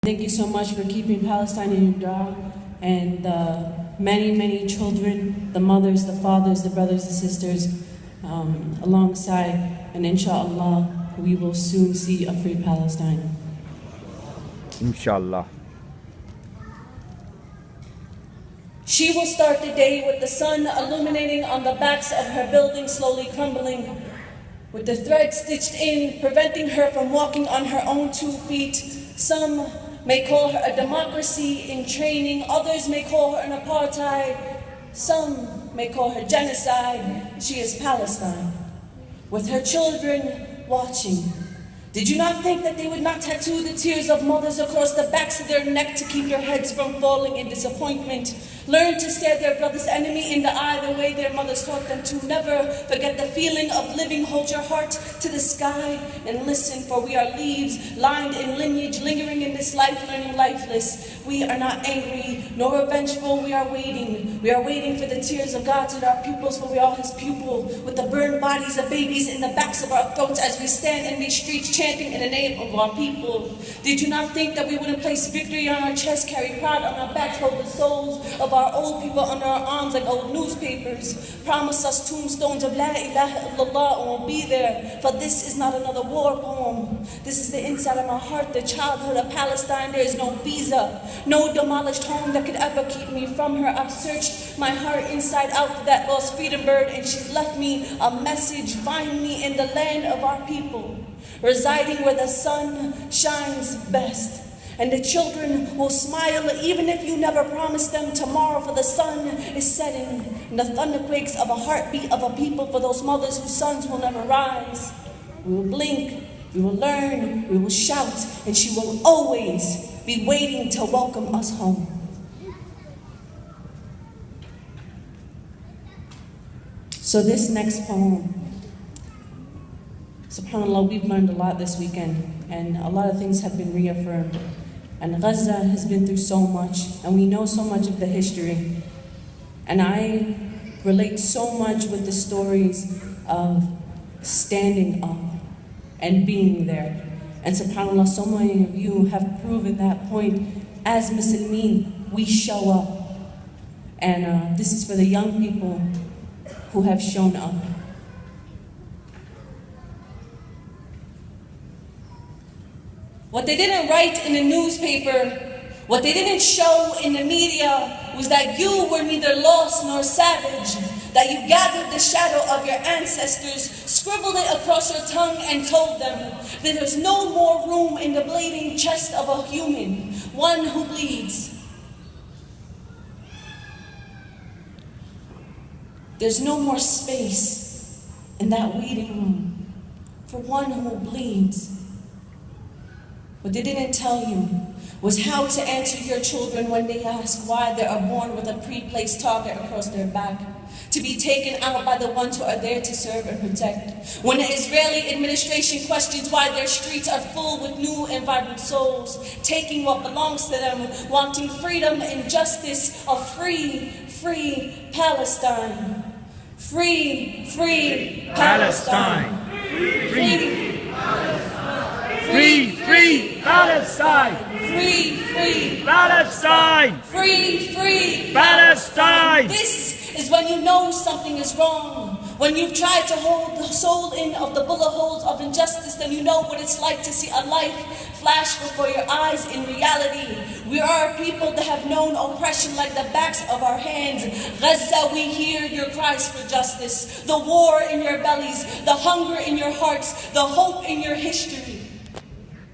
Thank you so much for keeping Palestine in your dua, and the many, many children, the mothers, the fathers, the brothers, the sisters, alongside, and inshallah, we will soon see a free Palestine. Inshallah. She will start the day with the sun illuminating on the backs of her building slowly crumbling, with the thread stitched in, preventing her from walking on her own 2 feet. Some may call her a democracy in training, others may call her an apartheid, some may call her genocide. She is Palestine, with her children watching. Did you not think that they would not tattoo the tears of mothers across the backs of their neck to keep their heads from falling in disappointment? Learn to stare their brother's enemy in the eye the way their mothers taught them to. Never forget the feeling of living. Hold your heart to the sky and listen, for we are leaves lined in lineage, lingering in this life, learning lifeless. We are not angry nor revengeful. We are waiting. We are waiting for the tears of God to our pupils, for we are his pupil, with the burned bodies of babies in the backs of our throats as we stand in these streets chanting in the name of our people. Did you not think that we wouldn't place victory on our chest, carry pride on our backs, hold the souls of our old people under our arms like old newspapers? Promise us tombstones of La ilaha illallah and we'll be there. For this is not another war poem. This is the inside of my heart, the childhood of Palestine. There is no visa, no demolished home that could ever keep me from her. I've searched my heart inside out for that lost freedom bird, and she's left me a message. Find me in the land of our people, residing where the sun shines best. And the children will smile even if you never promised them tomorrow, for the sun is setting, and the thunderquakes of a heartbeat of a people for those mothers whose sons will never rise. We will blink, we will learn, we will shout, and she will always be waiting to welcome us home. So this next poem, SubhanAllah, we've learned a lot this weekend, and a lot of things have been reaffirmed. And Gaza has been through so much, and we know so much of the history. And I relate so much with the stories of standing up and being there. And SubhanAllah, so many of you have proven that point. As Muslimin, we show up. And this is for the young people who have shown up. What they didn't write in the newspaper, what they didn't show in the media, was that you were neither lost nor savage, that you gathered the shadow of your ancestors, scribbled it across your tongue, and told them that there's no more room in the bleeding chest of a human, one who bleeds. There's no more space in that waiting room for one who bleeds. What they didn't tell you was how to answer your children when they ask why they are born with a pre-placed target across their back, to be taken out by the ones who are there to serve and protect. When the Israeli administration questions why their streets are full with new and vibrant souls, taking what belongs to them, wanting freedom and justice, of free, free Palestine. Free, free Palestine. Free Palestine. Free, free Palestine! Free, free Palestine! Free, free Palestine! This is when you know something is wrong. When you've tried to hold the soul in of the bullet holes of injustice, then you know what it's like to see a life flash before your eyes in reality. We are a people that have known oppression like the backs of our hands. Gaza, we hear your cries for justice, the war in your bellies, the hunger in your hearts, the hope in your history.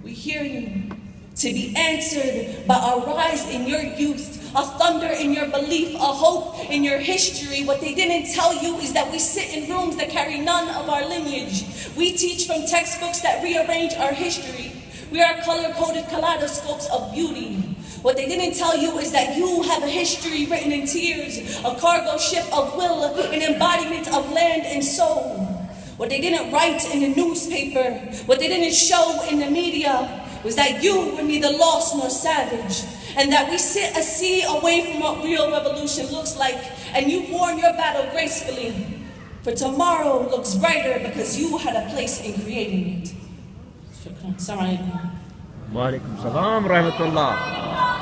We hear you, to be answered by a rise in your youth, a thunder in your belief, a hope in your history. What they didn't tell you is that we sit in rooms that carry none of our lineage. We teach from textbooks that rearrange our history. We are color-coded kaleidoscopes of beauty. What they didn't tell you is that you have a history written in tears, a cargo ship of will, an embodiment of land and soul. What they didn't write in the newspaper, what they didn't show in the media, was that you were neither lost nor savage, and that we sit a sea away from what real revolution looks like, and you won your battle gracefully. For tomorrow looks brighter because you had a place in creating it. Shukran. Assalamu alaikum. Wa alaikum salam rahmatullah.